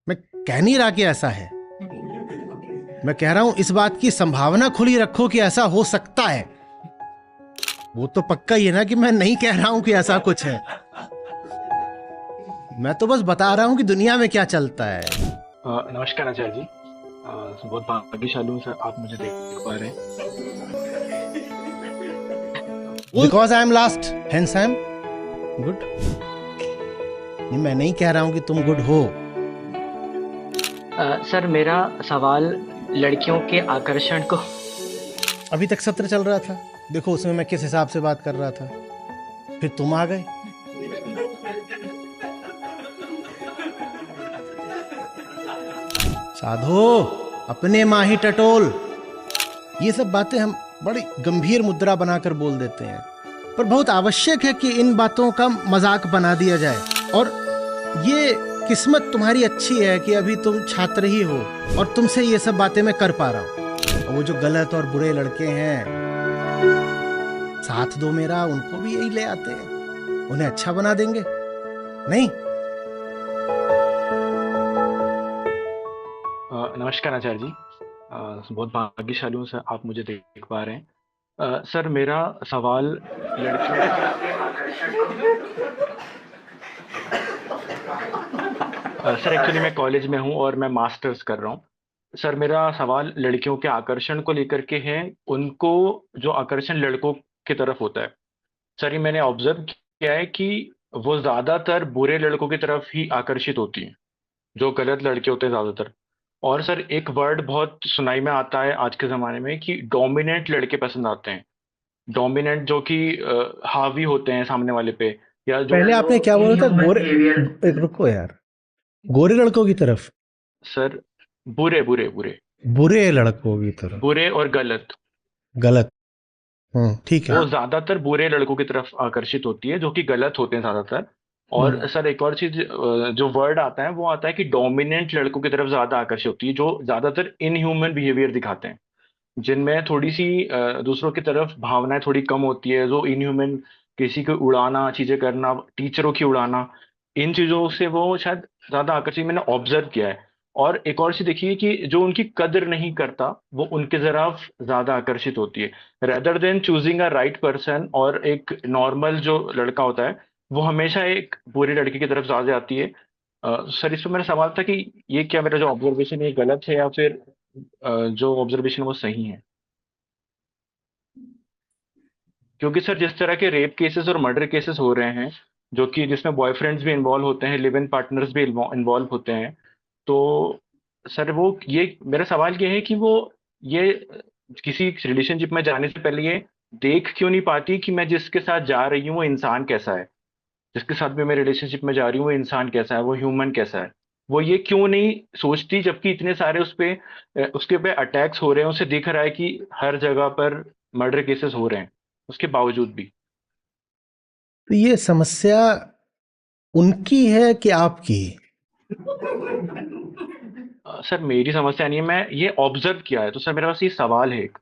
मैं कह नहीं रहा कि ऐसा है, मैं कह रहा हूं इस बात की संभावना खुली रखो कि ऐसा हो सकता है। वो तो पक्का ही है ना कि मैं नहीं कह रहा हूं कि ऐसा कुछ है। मैं तो बस बता रहा हूं कि दुनिया में क्या चलता है। नमस्कार आचार्य जी। बहुत भाग्यशाली हूँ सर, आप मुझे देख पा रहे हैं। Because I am last hence I am good. मैं नहीं कह रहा हूं कि तुम गुड हो। सर मेरा सवाल लड़कियों के आकर्षण को। अभी तक सत्र चल रहा था, देखो उसमें मैं किस हिसाब से बात कर रहा था, फिर तुम आ गए। साधो, अपने माही टटोल, ये सब बातें हम बड़ी गंभीर मुद्रा बनाकर बोल देते हैं, पर बहुत आवश्यक है कि इन बातों का मजाक बना दिया जाए। और ये किस्मत तुम्हारी अच्छी है कि अभी तुम छात्र ही हो और तुमसे ये सब बातें मैं कर पा रहा हूं। और वो जो गलत और बुरे लड़के हैं, साथ दो मेरा, उनको भी यही ले आते हैं, उन्हें अच्छा बना देंगे। नहीं? नमस्कार आचार्य जी। बहुत भाग्यशाली हूँ सर, आप मुझे देख पा रहे हैं। सर मेरा सवाल लड़कियों के आकर्षण सर एक्चुअली मैं कॉलेज में हूँ और मैं मास्टर्स कर रहा हूँ। सर मेरा सवाल लड़कियों के आकर्षण को लेकर के है, उनको जो आकर्षण लड़कों की तरफ होता है। सर ये मैंने ऑब्जर्व किया है कि वो ज्यादातर बुरे लड़कों की तरफ ही आकर्षित होती हैं, जो गलत लड़के होते हैं ज्यादातर। और सर एक वर्ड बहुत सुनाई में आता है आज के जमाने में कि डोमिनेंट लड़के पसंद आते हैं। डोमिनेंट जो कि हावी होते हैं सामने वाले पे, या जो पहले आपने क्या बोला था? इनह्यूमन गोरे? बिहेवियर। एक रुको यार, गोरे लड़कों की तरफ? सर बुरे बुरे बुरे बुरे लड़कों की तरफ? बुरे और गलत। गलत। ठीक है। वो ज्यादातर बुरे लड़कों की तरफ आकर्षित होती है, जो कि गलत होते हैं ज्यादातर। और सर एक और चीज जो वर्ड आता है वो आता है कि डोमिनेंट लड़कों की तरफ ज्यादा आकर्षित होती है, जो ज्यादातर इनह्यूमन बिहेवियर दिखाते हैं, जिनमें थोड़ी सी दूसरों की तरफ भावनाएं थोड़ी कम होती है, जो इनह्यूमन, किसी को उड़ाना, चीजें करना, टीचरों की उड़ाना, इन चीजों से वो शायद ज्यादा आकर्षित मैंने ऑब्जर्व किया है। और एक और चीज देखिए कि जो उनकी कदर नहीं करता वो उनके तरफ ज्यादा आकर्षित होती है, rather than choosing a right person. और एक नॉर्मल जो लड़का होता है वो हमेशा एक बुरे लड़के की तरफ ज्यादा आती है। सर इसमें मेरा सवाल था कि ये क्या मेरा जो ऑब्जर्वेशन है ये गलत है, या फिर जो ऑब्जर्वेशन वो सही है? क्योंकि सर जिस तरह के रेप केसेस और मर्डर केसेस हो रहे हैं, जो कि जिसमें बॉयफ्रेंड्स भी इन्वॉल्व होते हैं, लिव इन पार्टनर्स भी इन्वॉल्व होते हैं, तो सर वो ये मेरा सवाल ये है कि वो ये किसी रिलेशनशिप में जाने से पहले ये देख क्यों नहीं पाती कि मैं जिसके साथ जा रही हूँ वो इंसान कैसा है, जिसके साथ भी मैं रिलेशनशिप में जा रही हूँ वो इंसान कैसा है, वो ह्यूमन कैसा है। वो ये क्यों नहीं सोचती, जबकि इतने सारे उस पे उसके पे अटैक्स हो रहे हैं, उसे दिख रहा है कि हर जगह पर मर्डर केसेस हो रहे हैं, उसके बावजूद भी। तो ये समस्या उनकी है कि आपकी? सर मेरी समस्या नहीं है, मैं ये ऑब्जर्व किया है, तो सर मेरे पास ये सवाल है एक।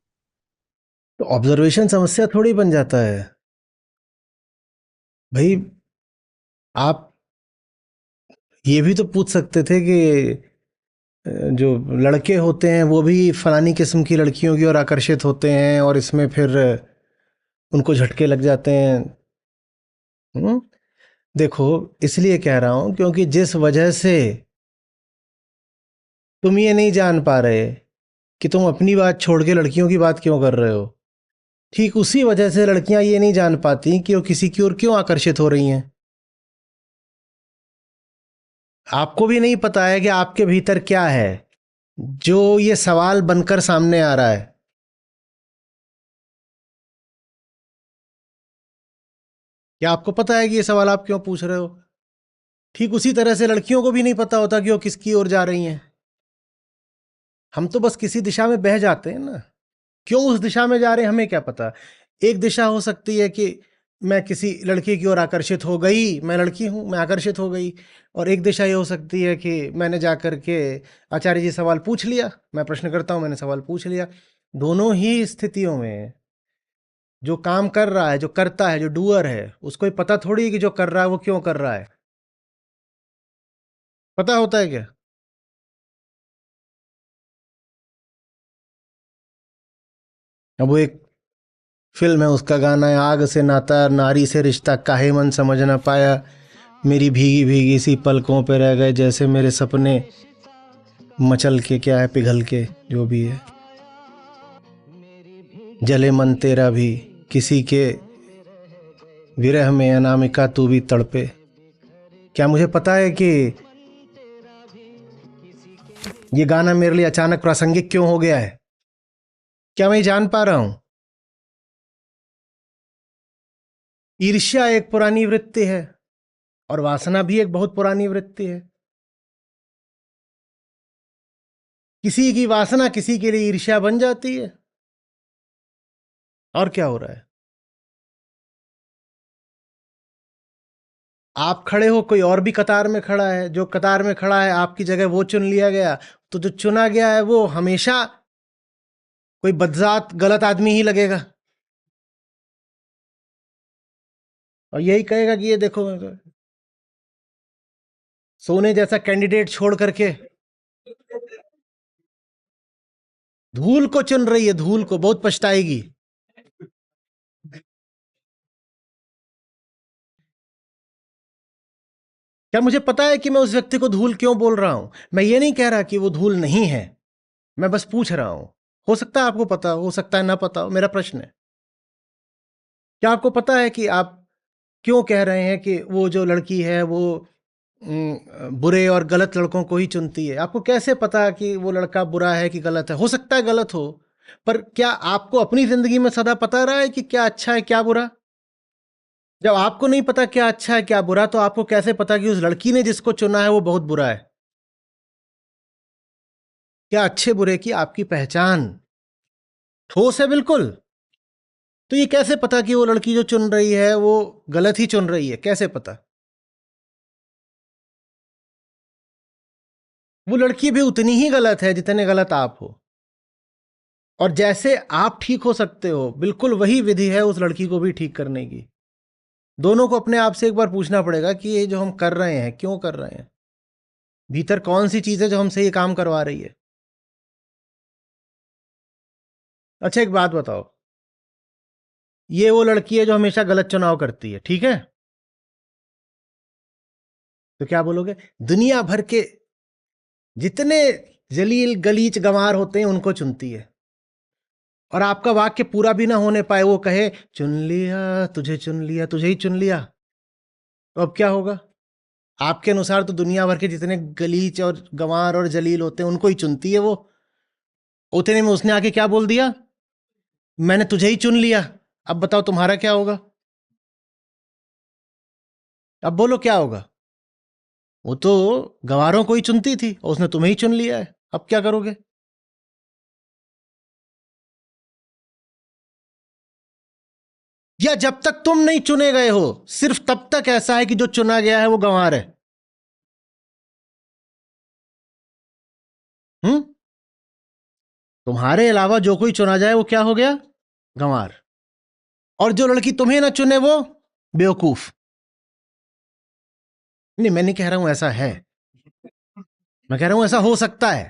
तो ऑब्जर्वेशन समस्या थोड़ी बन जाता है भाई। आप ये भी तो पूछ सकते थे कि जो लड़के होते हैं वो भी फलानी किस्म की लड़कियों की ओर आकर्षित होते हैं और इसमें फिर उनको झटके लग जाते हैं। हम्म? देखो, इसलिए कह रहा हूं क्योंकि जिस वजह से तुम ये नहीं जान पा रहे कि तुम अपनी बात छोड़ के लड़कियों की बात क्यों कर रहे हो, ठीक उसी वजह से लड़कियां ये नहीं जान पाती कि वो किसी की ओर क्यों आकर्षित हो रही हैं। आपको भी नहीं पता है कि आपके भीतर क्या है जो ये सवाल बनकर सामने आ रहा है। क्या आपको पता है कि ये सवाल आप क्यों पूछ रहे हो? ठीक उसी तरह से लड़कियों को भी नहीं पता होता कि वो किसकी ओर जा रही हैं। हम तो बस किसी दिशा में बह जाते हैं ना। क्यों उस दिशा में जा रहे हैं हमें क्या पता। एक दिशा हो सकती है कि मैं किसी लड़के की ओर आकर्षित हो गई, मैं लड़की हूं, मैं आकर्षित हो गई। और एक दिशा ये हो सकती है कि मैंने जा कर के आचार्य जी सवाल पूछ लिया, मैं प्रश्न करता हूं, मैंने सवाल पूछ लिया। दोनों ही स्थितियों में जो काम कर रहा है, जो करता है, जो डूअर है, उसको ही पता थोड़ी है कि जो कर रहा है वो क्यों कर रहा है। पता होता है क्या? अब वो एक फिल्म है, उसका गाना है, आग से नाता नारी से रिश्ता काहे मन समझ ना पाया, मेरी भीगी भीगी सी पलकों पे रह गए जैसे मेरे सपने मचल के, क्या है, पिघल के, जो भी है। जले मन तेरा भी किसी के विरह में, अनामिका तू भी तड़पे। क्या मुझे पता है कि ये गाना मेरे लिए अचानक प्रासंगिक क्यों हो गया है? क्या मैं जान पा रहा हूं? ईर्ष्या एक पुरानी वृत्ति है और वासना भी एक बहुत पुरानी वृत्ति है। किसी की वासना किसी के लिए ईर्ष्या बन जाती है। और क्या हो रहा है? आप खड़े हो, कोई और भी कतार में खड़ा है, जो कतार में खड़ा है आपकी जगह वो चुन लिया गया, तो जो चुना गया है वो हमेशा कोई बदजात गलत आदमी ही लगेगा और यही कहेगा कि ये देखो, सोने जैसा कैंडिडेट छोड़ करके धूल को चुन रही है, धूल को, बहुत पछताएगी। क्या मुझे पता है कि मैं उस व्यक्ति को धूल क्यों बोल रहा हूं? मैं ये नहीं कह रहा कि वो धूल नहीं है, मैं बस पूछ रहा हूं। हो सकता है आपको पता हो सकता है ना पता हो, मेरा प्रश्न है। क्या आपको पता है कि आप क्यों कह रहे हैं कि वो जो लड़की है वो बुरे और गलत लड़कों को ही चुनती है? आपको कैसे पता कि वो लड़का बुरा है कि गलत है? हो सकता है गलत हो, पर क्या आपको अपनी जिंदगी में सदा पता रहा है कि क्या अच्छा है क्या बुरा? जब आपको नहीं पता क्या अच्छा है क्या बुरा, तो आपको कैसे पता कि उस लड़की ने जिसको चुना है वो बहुत बुरा है? क्या अच्छे बुरे की आपकी पहचान ठोस है बिल्कुल? तो ये कैसे पता कि वो लड़की जो चुन रही है वो गलत ही चुन रही है? कैसे पता? वो लड़की भी उतनी ही गलत है जितने गलत आप हो। और जैसे आप ठीक हो सकते हो, बिल्कुल वही विधि है उस लड़की को भी ठीक करने की। दोनों को अपने आप से एक बार पूछना पड़ेगा कि ये जो हम कर रहे हैं क्यों कर रहे हैं, भीतर कौन सी चीज है जो हमसे ये काम करवा रही है। अच्छा एक बात बताओ, ये वो लड़की है जो हमेशा गलत चुनाव करती है, ठीक है? तो क्या बोलोगे? दुनिया भर के जितने जलील गलीच गंवार होते हैं उनको चुनती है, और आपका वाक्य पूरा भी ना होने पाए वो कहे चुन लिया चुन लिया, तुझे ही चुन लिया, तो अब क्या होगा? आपके अनुसार तो दुनिया भर के जितने गलीच और गंवार और जलील होते हैं उनको ही चुनती है वो। उतने में उसने आके क्या बोल दिया? मैंने तुझे ही चुन लिया। अब बताओ तुम्हारा क्या होगा? अब बोलो क्या होगा? वो तो गंवारों को ही चुनती थी और उसने तुम्हें ही चुन लिया है, अब क्या करोगे? या जब तक तुम नहीं चुने गए हो सिर्फ तब तक ऐसा है कि जो चुना गया है वो गंवार है? हम्म? तुम्हारे अलावा जो कोई चुना जाए वो क्या हो गया? गंवार। और जो लड़की तुम्हें ना चुने वो बेवकूफ। नहीं, मैं नहीं कह रहा हूं ऐसा है, मैं कह रहा हूं ऐसा हो सकता है,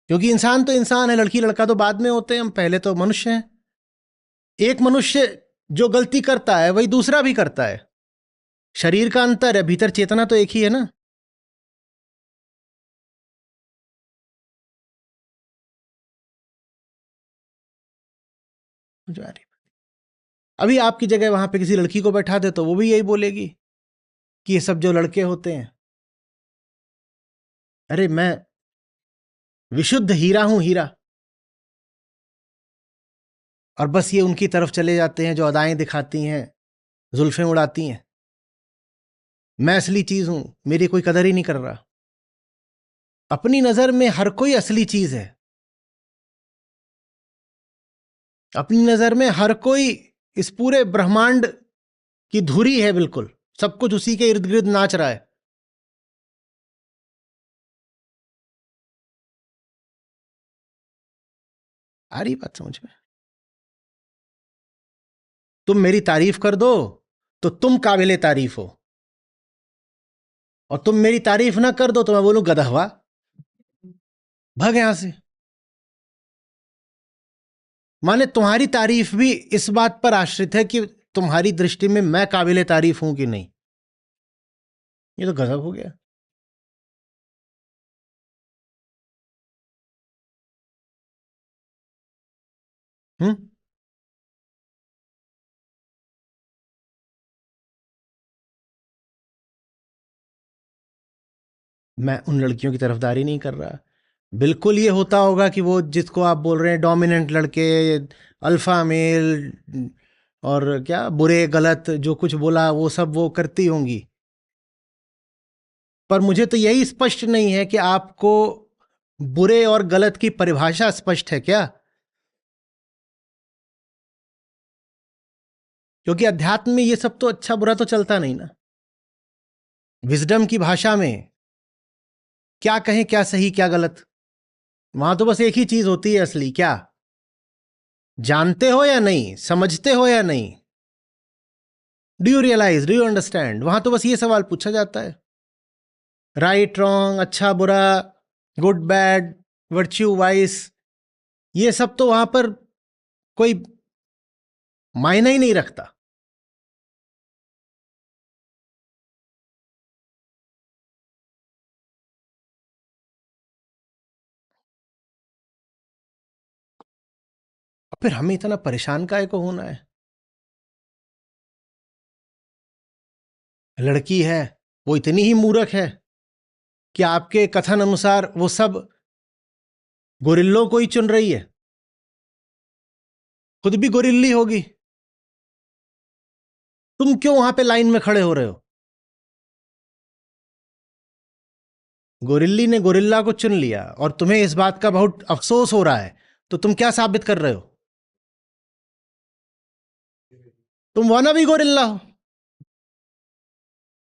क्योंकि इंसान तो इंसान है, लड़की लड़का तो बाद में होते हैं, हम पहले तो मनुष्य हैं। एक मनुष्य जो गलती करता है वही दूसरा भी करता है। शरीर का अंतर है, भीतर चेतना तो एक ही है ना। जा रही। अभी आपकी जगह वहां पे किसी लड़की को बैठा दे तो वो भी यही बोलेगी कि ये सब जो लड़के होते हैं, अरे मैं विशुद्ध हीरा हूं, हीरा, और बस ये उनकी तरफ चले जाते हैं जो अदाएं दिखाती हैं, जुल्फें उड़ाती हैं। मैं असली चीज हूं, मेरी कोई कदर ही नहीं कर रहा। अपनी नजर में हर कोई असली चीज है, अपनी नजर में हर कोई इस पूरे ब्रह्मांड की धुरी है, बिल्कुल सब कुछ उसी के इर्द गिर्द नाच रहा है। आ रही बात समझ में? तुम मेरी तारीफ कर दो तो तुम काबिले तारीफ हो, और तुम मेरी तारीफ ना कर दो तो मैं बोलूं गधा हुआ, भाग यहां से। माने तुम्हारी तारीफ भी इस बात पर आश्रित है कि तुम्हारी दृष्टि में मैं काबिले तारीफ हूं कि नहीं। ये तो गजब हो गया। हम्म। मैं उन लड़कियों की तरफदारी नहीं कर रहा। बिल्कुल ये होता होगा कि वो जिसको आप बोल रहे हैं डोमिनेंट लड़के, अल्फा मेल, और क्या बुरे गलत जो कुछ बोला वो सब वो करती होंगी। पर मुझे तो यही स्पष्ट नहीं है कि आपको बुरे और गलत की परिभाषा स्पष्ट है क्या? क्योंकि अध्यात्म में ये सब तो अच्छा बुरा तो चलता नहीं ना। विजडम की भाषा में क्या कहें, क्या सही क्या गलत, वहां तो बस एक ही चीज होती है असली। क्या जानते हो या नहीं, समझते हो या नहीं, do you realize, do you understand, वहां तो बस ये सवाल पूछा जाता है। राइट रॉन्ग, अच्छा बुरा, गुड बैड, वर्च्यू वाइस, ये सब तो वहां पर कोई मायने ही नहीं रखता। और फिर हमें इतना परेशान काहे को होना है? लड़की है, वो इतनी ही मूर्ख है कि आपके कथन अनुसार वो सब गोरिल्लों को ही चुन रही है, खुद भी गोरिल्ली होगी। तुम क्यों वहां पे लाइन में खड़े हो रहे हो? गोरिल्ली ने गोरिल्ला को चुन लिया और तुम्हें इस बात का बहुत अफसोस हो रहा है, तो तुम क्या साबित कर रहे हो? तुम वाना भी गोरिल्ला हो,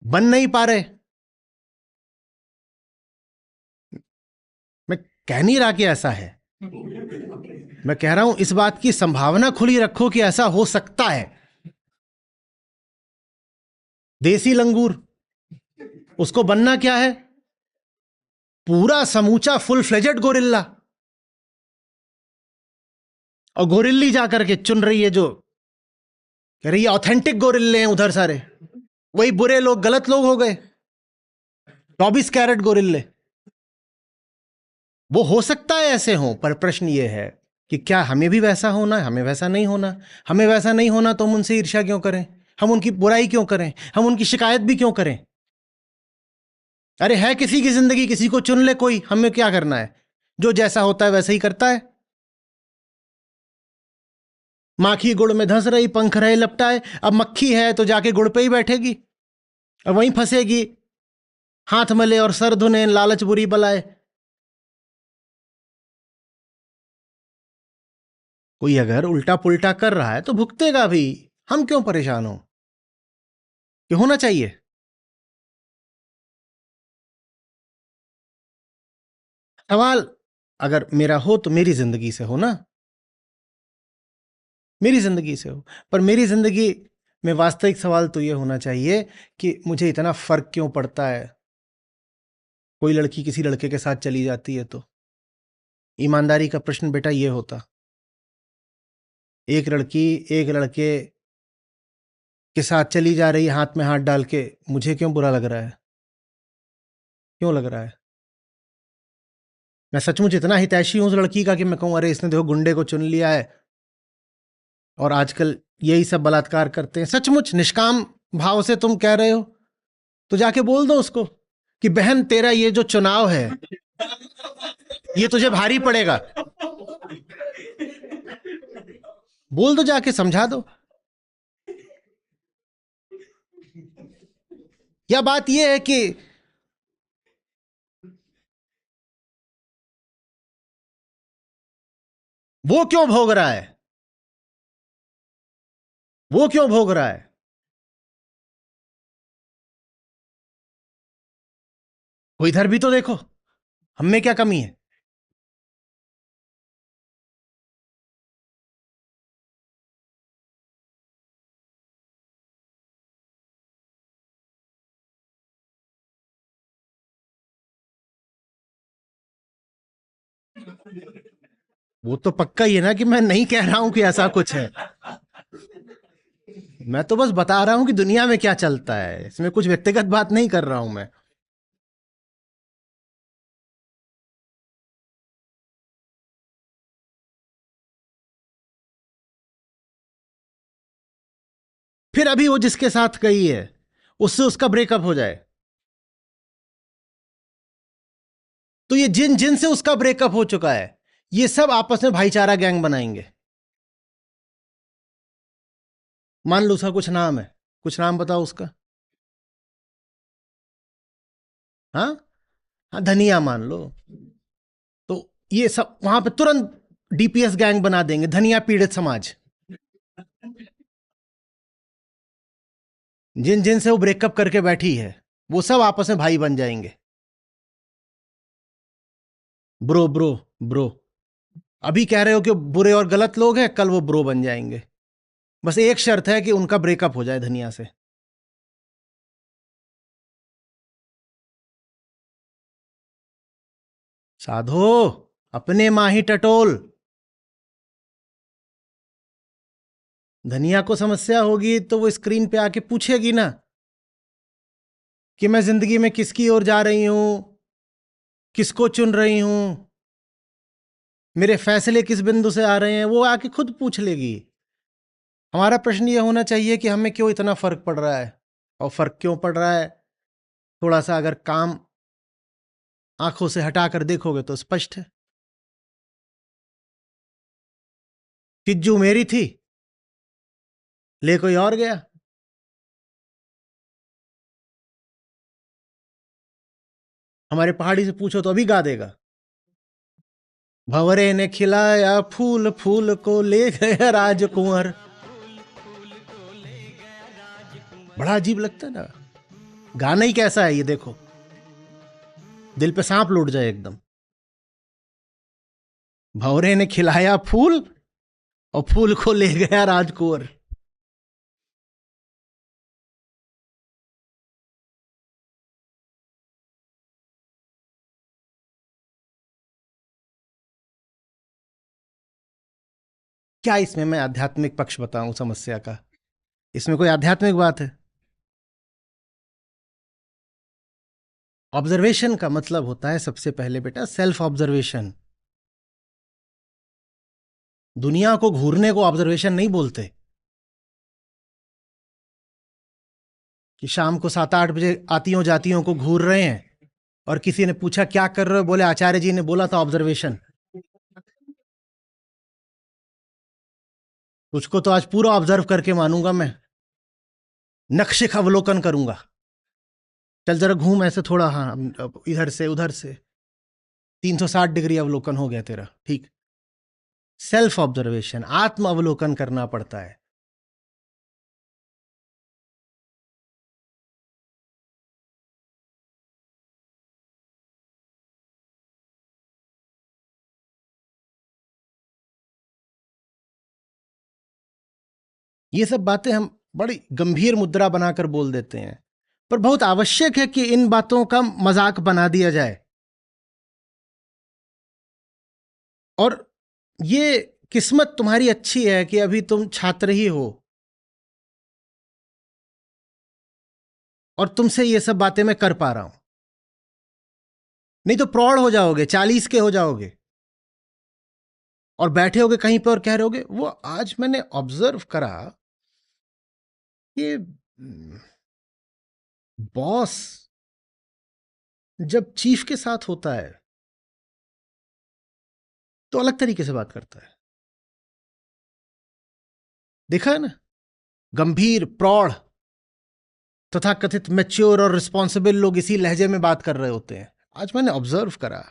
बन नहीं पा रहे। मैं कह नहीं रहा कि ऐसा है, मैं कह रहा हूं इस बात की संभावना खुली रखो कि ऐसा हो सकता है। देसी लंगूर, उसको बनना क्या है? पूरा समूचा फुल फ्लेजेड गोरिल्ला। और गोरिल्ली जाकर के चुन रही है जो कह रही है ऑथेंटिक गोरिल्ले हैं उधर सारे, वही बुरे लोग, गलत लोग हो गए 24 कैरेट गोरिल्ले। वो हो सकता है ऐसे हों, पर प्रश्न ये है कि क्या हमें भी वैसा होना है? हमें वैसा नहीं होना। हमें वैसा नहीं होना तो हम उनसे ईर्ष्या क्यों करें, हम उनकी बुराई क्यों करें, हम उनकी शिकायत भी क्यों करें? अरे है किसी की जिंदगी, किसी को चुन ले कोई, हमें क्या करना है? जो जैसा होता है वैसा ही करता है। माखी गुड़ में धंस रही, पंख रहे लपटाए। अब मक्खी है तो जाके गुड़ पे ही बैठेगी और वहीं फंसेगी। हाथ मले और सर धुने, लालच बुरी बलाए। कोई अगर उल्टा पुल्टा कर रहा है तो भुगतेगा भी, हम क्यों परेशान हो? कि होना चाहिए। सवाल अगर मेरा हो तो मेरी जिंदगी से हो ना, मेरी जिंदगी से हो। पर मेरी जिंदगी में वास्तविक सवाल तो यह होना चाहिए कि मुझे इतना फर्क क्यों पड़ता है कोई लड़की किसी लड़के के साथ चली जाती है तो। ईमानदारी का प्रश्न बेटा ये होता, एक लड़की एक लड़के के साथ चली जा रही है हाथ में हाथ डाल के, मुझे क्यों बुरा लग रहा है? क्यों लग रहा है? मैं सचमुच इतना हितैषी हूं उस लड़की का कि मैं कहूं अरे इसने देखो गुंडे को चुन लिया है और आजकल यही सब बलात्कार करते हैं? सचमुच निष्काम भाव से तुम कह रहे हो तो जाके बोल दो उसको कि बहन तेरा ये जो चुनाव है ये तुझे भारी पड़ेगा। बोल दो, जाके समझा दो। या बात यह है कि वो क्यों भोग रहा है, वो क्यों भोग रहा है? वो इधर भी तो देखो, हम में क्या कमी है? वो तो पक्का ही है ना कि मैं नहीं कह रहा हूं कि ऐसा कुछ है। मैं तो बस बता रहा हूं कि दुनिया में क्या चलता है, इसमें कुछ व्यक्तिगत बात नहीं कर रहा हूं मैं। फिर अभी वो जिसके साथ गई है उससे उसका ब्रेकअप हो जाए, तो ये जिन जिन से उसका ब्रेकअप हो चुका है ये सब आपस में भाईचारा गैंग बनाएंगे। मान लो उसका कुछ नाम है, कुछ नाम बताओ उसका। हाँ, हाँ धनिया मान लो। तो ये सब वहां पे तुरंत डीपीएस गैंग बना देंगे, धनिया पीड़ित समाज। जिन जिन से वो ब्रेकअप करके बैठी है वो सब आपस में भाई बन जाएंगे। Bro bro bro. अभी कह रहे हो कि बुरे और गलत लोग हैं, कल वो ब्रो बन जाएंगे। बस एक शर्त है कि उनका ब्रेकअप हो जाए धनिया से। साधो, अपने माही टटोल। धनिया को समस्या होगी तो वो स्क्रीन पे आके पूछेगी ना कि मैं जिंदगी में किसकी ओर जा रही हूं, किसको चुन रही हूं, मेरे फैसले किस बिंदु से आ रहे हैं, वो आके खुद पूछ लेगी। हमारा प्रश्न ये होना चाहिए कि हमें क्यों इतना फर्क पड़ रहा है, और फर्क क्यों पड़ रहा है थोड़ा सा अगर काम आंखों से हटाकर देखोगे तो स्पष्ट है। किज्जू मेरी थी, ले कोई और गया। हमारे पहाड़ी से पूछो तो अभी गा देगा। भंवरे ने खिलाया फूल, फूल को ले गया राजकुंवर। बड़ा अजीब लगता है ना, गाना ही कैसा है ये देखो, दिल पे सांप लौट जाए एकदम। भंवरे ने खिलाया फूल और फूल को ले गया राजकुंवर। क्या इसमें मैं आध्यात्मिक पक्ष बताऊं समस्या का? इसमें कोई आध्यात्मिक बात है? ऑब्जर्वेशन का मतलब होता है सबसे पहले बेटा सेल्फ ऑब्जर्वेशन। दुनिया को घूरने को ऑब्जर्वेशन नहीं बोलते। कि शाम को 7-8 बजे आतियों जातियों को घूर रहे हैं और किसी ने पूछा क्या कर रहे हो, बोले आचार्य जी ने बोला था ऑब्जर्वेशन। तुझको तो आज पूरा ऑब्जर्व करके मानूंगा मैं, नक्शे का अवलोकन करूंगा। चल जरा घूम ऐसे थोड़ा, हाँ इधर से उधर से, 360 डिग्री अवलोकन हो गया तेरा। ठीक, सेल्फ ऑब्जर्वेशन, आत्म अवलोकन करना पड़ता है। ये सब बातें हम बड़ी गंभीर मुद्रा बनाकर बोल देते हैं, पर बहुत आवश्यक है कि इन बातों का मजाक बना दिया जाए। और ये किस्मत तुम्हारी अच्छी है कि अभी तुम छात्र ही हो और तुमसे ये सब बातें मैं कर पा रहा हूं। नहीं तो प्रौढ़ हो जाओगे, 40 के हो जाओगे और बैठे होगे कहीं पे और कह रहे होगे वो आज मैंने ऑब्जर्व करा कि बॉस जब चीफ के साथ होता है तो अलग तरीके से बात करता है। देखा है ना, गंभीर प्रौढ़ तथा कथित मैच्योर और रिस्पॉन्सिबल लोग इसी लहजे में बात कर रहे होते हैं। आज मैंने ऑब्जर्व करा,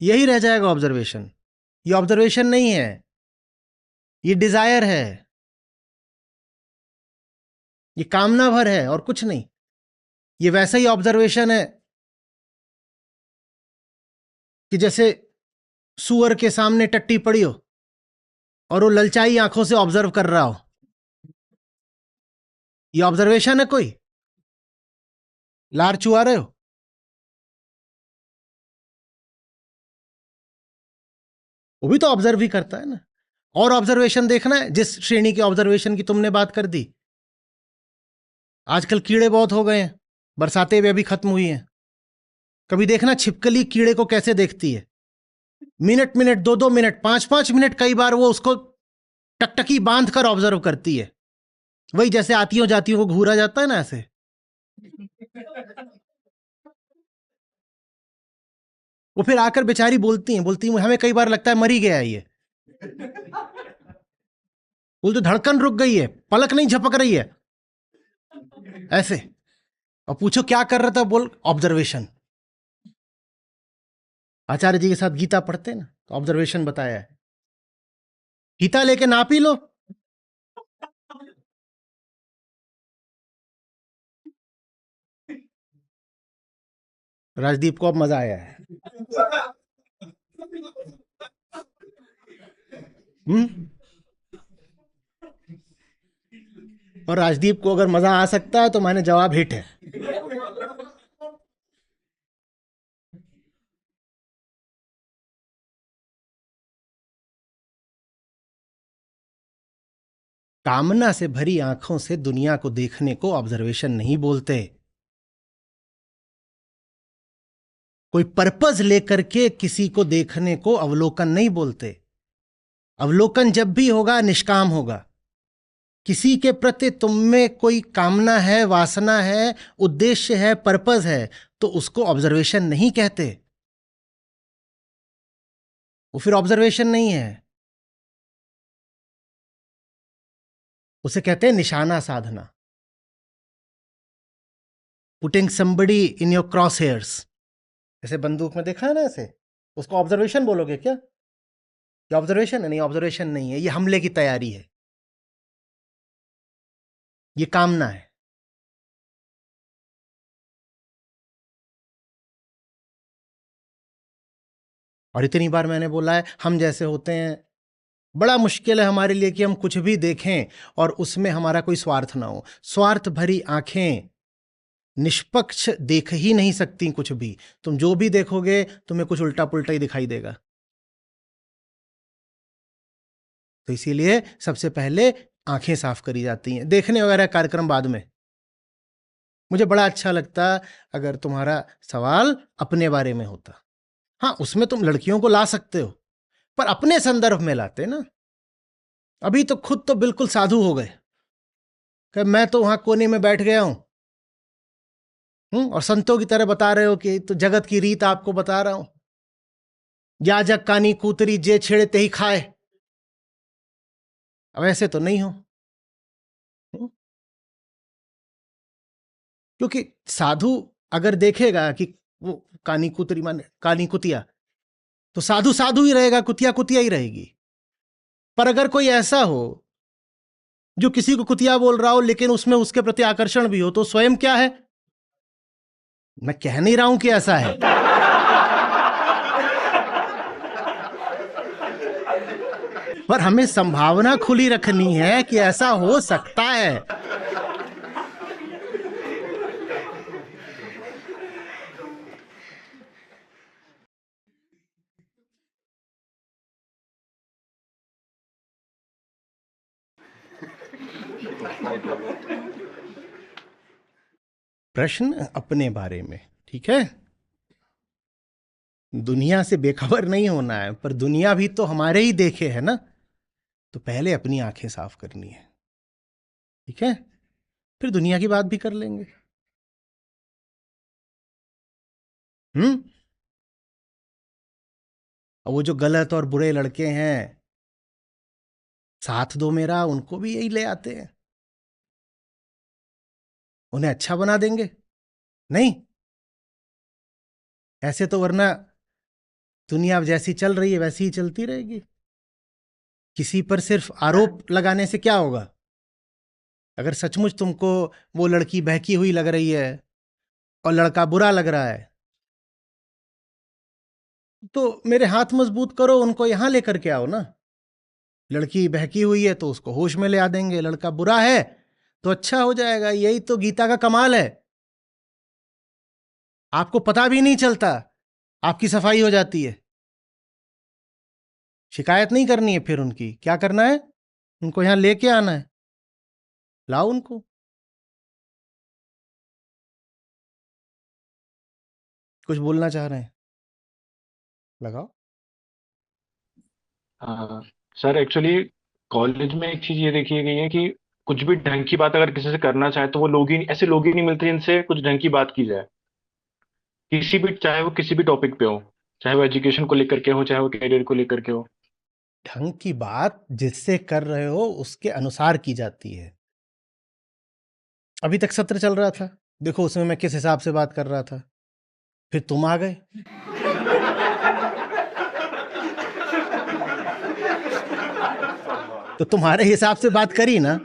यही रह जाएगा ऑब्जर्वेशन। ये ऑब्जर्वेशन नहीं है, ये डिजायर है, ये कामना भर है और कुछ नहीं। ये वैसा ही ऑब्जर्वेशन है कि जैसे सुअर के सामने टट्टी पड़ी हो और वो ललचाई आंखों से ऑब्जर्व कर रहा हो। ये ऑब्जर्वेशन है कोई? लार चुआ रहे हो? वो भी तो ऑब्जर्व ही करता है ना। और ऑब्जर्वेशन देखना है, जिस श्रेणी के ऑब्जर्वेशन की तुमने बात कर दी। आजकल कीड़े बहुत हो गए हैं, बरसातें भी अभी खत्म हुई हैं। कभी देखना छिपकली कीड़े को कैसे देखती है, मिनट मिनट, 2-2 मिनट, 5-5 मिनट, कई बार वो उसको टकटकी बांध कर ऑब्जर्व करती है। वही जैसे आतियों जातियों को घूरा जाता है ना, ऐसे। वो फिर आकर बेचारी बोलती हैं, हमें कई बार लगता है मर ही गया है ये। बोलते धड़कन रुक गई है, पलक नहीं झपक रही है, ऐसे। और पूछो क्या कर रहा था, बोल ऑब्जर्वेशन। आचार्य जी के साथ गीता पढ़ते ना, तो ऑब्जर्वेशन बताया है। गीता लेके नाप ही लो। राजदीप को अब मजा आया है। और राजदीप को अगर मजा आ सकता है तो मैंने जवाब हिट है। कामना से भरी आंखों से दुनिया को देखने को ऑब्जर्वेशन नहीं बोलते। कोई पर्पज लेकर के किसी को देखने को अवलोकन नहीं बोलते। अवलोकन जब भी होगा निष्काम होगा। किसी के प्रति तुम में कोई कामना है, वासना है, उद्देश्य है, पर्पज है, तो उसको ऑब्जर्वेशन नहीं कहते। वो फिर ऑब्जर्वेशन नहीं है, उसे कहते हैं निशाना साधना। Putting somebody in your cross hairs. ऐसे बंदूक में देखा है ना, ऐसे। उसको ऑब्जर्वेशन बोलोगे क्या? ये ऑब्जर्वेशन है? नहीं, ऑब्जर्वेशन नहीं है, ये हमले की तैयारी है, ये कामना है। और इतनी बार मैंने बोला है, हम जैसे होते हैं, बड़ा मुश्किल है हमारे लिए कि हम कुछ भी देखें और उसमें हमारा कोई स्वार्थ ना हो। स्वार्थ भरी आंखें निष्पक्ष देख ही नहीं सकती कुछ भी। तुम जो भी देखोगे तुम्हें कुछ उल्टा पुल्टा ही दिखाई देगा। तो इसीलिए सबसे पहले आंखें साफ करी जाती हैं। देखने वगैरह कार्यक्रम बाद में। मुझे बड़ा अच्छा लगता अगर तुम्हारा सवाल अपने बारे में होता। हाँ, उसमें तुम लड़कियों को ला सकते हो, पर अपने संदर्भ में लाते ना। अभी तो खुद तो बिल्कुल साधु हो गए कि मैं तो वहां कोने में बैठ गया हूं, और संतों की तरह बता रहे हो कि तो जगत की रीत आपको बता रहा हूं। या जग कानी कूतरी जे छेड़े ते ही खाए। अब ऐसे तो नहीं हो। क्योंकि साधु अगर देखेगा कि वो कानी कुतरी माने कानी कुतिया, तो साधु साधु ही रहेगा, कुतिया कुतिया ही रहेगी। पर अगर कोई ऐसा हो जो किसी को कुतिया बोल रहा हो लेकिन उसमें उसके प्रति आकर्षण भी हो, तो स्वयं क्या है? मैं कह नहीं रहा हूं कि ऐसा है, पर हमें संभावना खुली रखनी है कि ऐसा हो सकता है। प्रश्न अपने बारे में, ठीक है? दुनिया से बेखबर नहीं होना है, पर दुनिया भी तो हमारे ही देखे है ना। तो पहले अपनी आंखें साफ करनी है, ठीक है? फिर दुनिया की बात भी कर लेंगे। और वो जो गलत और बुरे लड़के हैं, साथ दो मेरा, उनको भी यही ले आते हैं, उन्हें अच्छा बना देंगे। नहीं, ऐसे तो वरना दुनिया जैसी चल रही है वैसी ही चलती रहेगी। किसी पर सिर्फ आरोप लगाने से क्या होगा? अगर सचमुच तुमको वो लड़की बहकी हुई लग रही है और लड़का बुरा लग रहा है, तो मेरे हाथ मजबूत करो, उनको यहां लेकर के आओ ना। लड़की बहकी हुई है तो उसको होश में ले आ देंगे, लड़का बुरा है तो अच्छा हो जाएगा। यही तो गीता का कमाल है। आपको पता भी नहीं चलता, आपकी सफाई हो जाती है। शिकायत नहीं करनी है, फिर उनकी क्या करना है, उनको यहां लेके आना है, लाओ उनको। कुछ बोलना चाह रहे हैं, लगाओ। सर एक्चुअली कॉलेज में एक चीज ये देखी गई है कि कुछ भी ढंग की बात अगर किसी से करना चाहे तो वो लोग ही ऐसे लोग ही नहीं मिलते जिनसे कुछ ढंग की बात की जाए, किसी भी, चाहे वो किसी भी टॉपिक पे हो, चाहे वो एजुकेशन को लेकर के हो, चाहे वो करियर को लेकर के हो। ढंग की बात जिससे कर रहे हो उसके अनुसार की जाती है। अभी तक सत्र चल रहा था, देखो उसमें मैं किस हिसाब से बात कर रहा था, फिर तुम आ गए। तो तुम्हारे हिसाब से बात करी ना।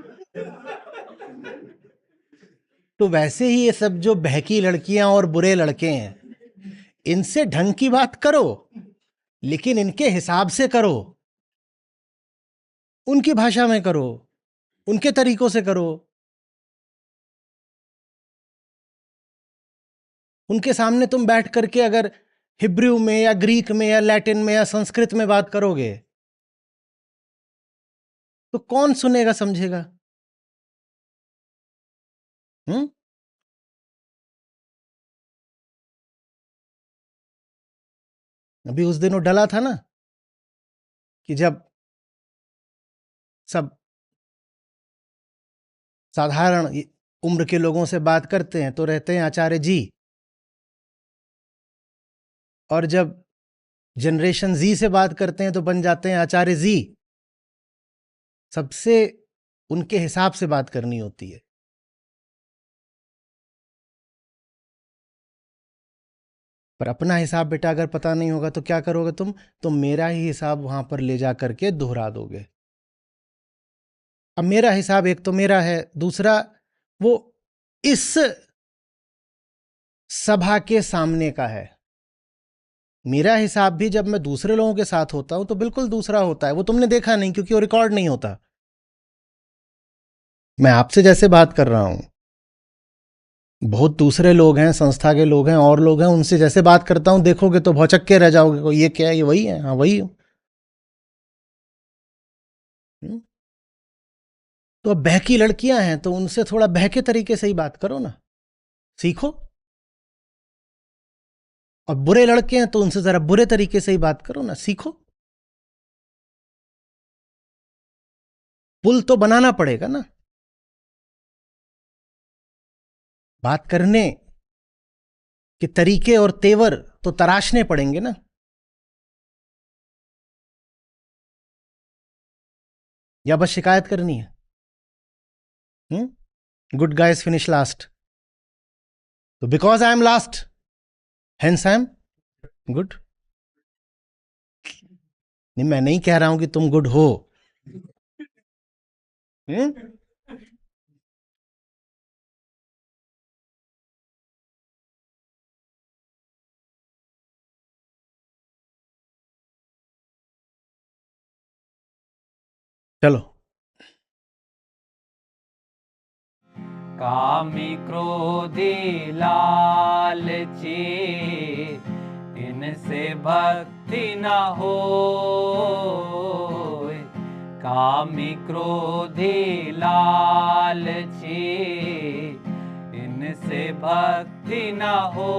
तो वैसे ही ये सब जो बहकी लड़कियां और बुरे लड़के हैं, इनसे ढंग की बात करो, लेकिन इनके हिसाब से करो, उनकी भाषा में करो, उनके तरीकों से करो। उनके सामने तुम बैठ करके अगर हिब्रू में या ग्रीक में या लैटिन में या संस्कृत में बात करोगे तो कौन सुनेगा, समझेगा? हम्म? अभी उस दिन वो डला था ना कि जब सब साधारण उम्र के लोगों से बात करते हैं तो रहते हैं आचार्य जी, और जब जनरेशन जी से बात करते हैं तो बन जाते हैं आचार्य जी। सबसे उनके हिसाब से बात करनी होती है। पर अपना हिसाब बेटा अगर पता नहीं होगा तो क्या करोगे तुम? तो मेरा ही हिसाब वहां पर ले जा करके दोहरा दोगे। अब मेरा हिसाब एक तो मेरा है, दूसरा वो इस सभा के सामने का है। मेरा हिसाब भी जब मैं दूसरे लोगों के साथ होता हूं तो बिल्कुल दूसरा होता है। वो तुमने देखा नहीं क्योंकि वो रिकॉर्ड नहीं होता। मैं आपसे जैसे बात कर रहा हूं, बहुत दूसरे लोग हैं, संस्था के लोग हैं और लोग हैं, उनसे जैसे बात करता हूं देखोगे तो भौचक्के रह जाओगे, ये क्या है, ये वही है, हाँ वही हूं। तो अब बहकी लड़कियां हैं तो उनसे थोड़ा बहके तरीके से ही बात करो ना, सीखो। और बुरे लड़के हैं तो उनसे जरा बुरे तरीके से ही बात करो ना, सीखो। पुल तो बनाना पड़ेगा ना, बात करने के तरीके और तेवर तो तराशने पड़ेंगे ना। या बस शिकायत करनी है? गुड गाइज फिनिश लास्ट, तो because I am last hence I am good. नहीं, मैं नहीं कह रहा हूं कि तुम गुड हो। हुँ? चलो। कामी क्रोधी लालची इनसे भक्ति न हो। कामी क्रोधी लालची इनसे भक्ति न हो।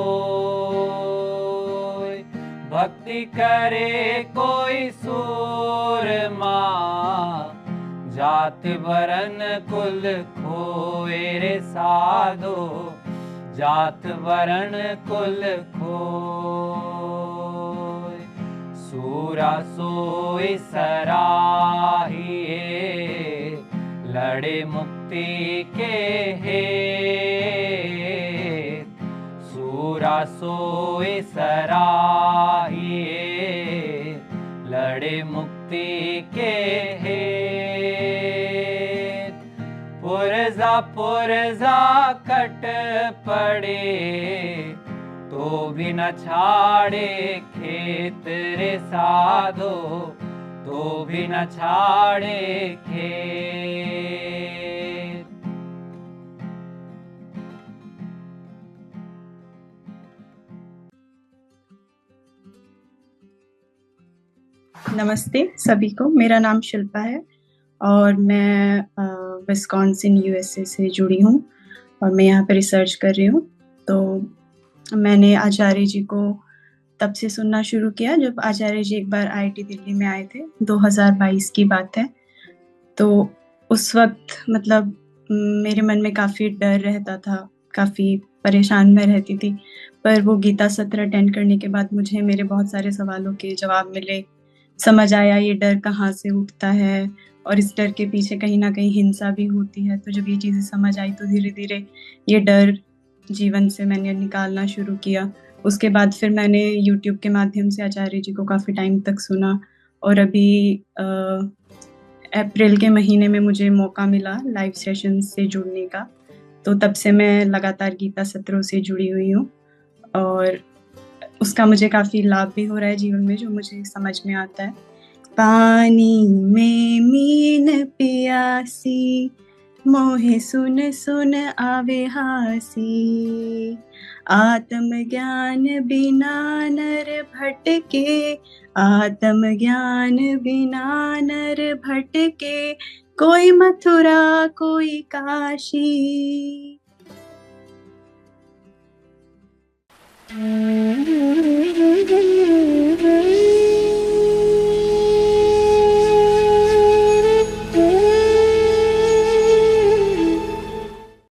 भक्ति करे कोई सूरमा जाति वरन कुल खोए रे साधो। जात वरण कुल खोए। सूरा सोई सराहिए लड़े मुक्ति के हेत। सूरा सोई सराहिए लड़े मुक्ति के हेत। पुरजा पुरजा कट पड़े तो भी न छाड़े खेत रे साधो। तो भी न छाड़े खेत। नमस्ते सभी को, मेरा नाम शिल्पा है और मैं विस्कॉन्सिन यूएसए से जुड़ी हूँ और मैं यहाँ पे रिसर्च कर रही हूँ। तो मैंने आचार्य जी को तब से सुनना शुरू किया जब आचार्य जी एक बार आईआईटी दिल्ली में आए थे, 2022 की बात है। तो उस वक्त मतलब मेरे मन में काफ़ी डर रहता था, काफ़ी परेशान मैं रहती थी, पर वो गीता सत्र अटेंड करने के बाद मुझे मेरे बहुत सारे सवालों के जवाब मिले। समझ आया ये डर कहाँ से उठता है और इस डर के पीछे कहीं न कहीं हिंसा भी होती है। तो जब ये चीज़ें समझ आई तो धीरे-धीरे ये डर जीवन से मैंने निकालना शुरू किया। उसके बाद फिर मैंने यूट्यूब के माध्यम से आचार्य जी को काफ़ी टाइम तक सुना और अभी अप्रैल के महीने में मुझे मौका मिला लाइव सेशन से जुड़ने का। तो तब से मैं लगातार गीता सत्रों से जुड़ी हुई हूँ और उसका मुझे काफ़ी लाभ भी हो रहा है जीवन में, जो मुझे समझ में आता है। पानी में मीन प्यासी, मोहे सुन सुन आवे हासी, आत्मज्ञान बिना नर भटके, आत्मज्ञान बिना नर भटके, कोई मथुरा कोई काशी।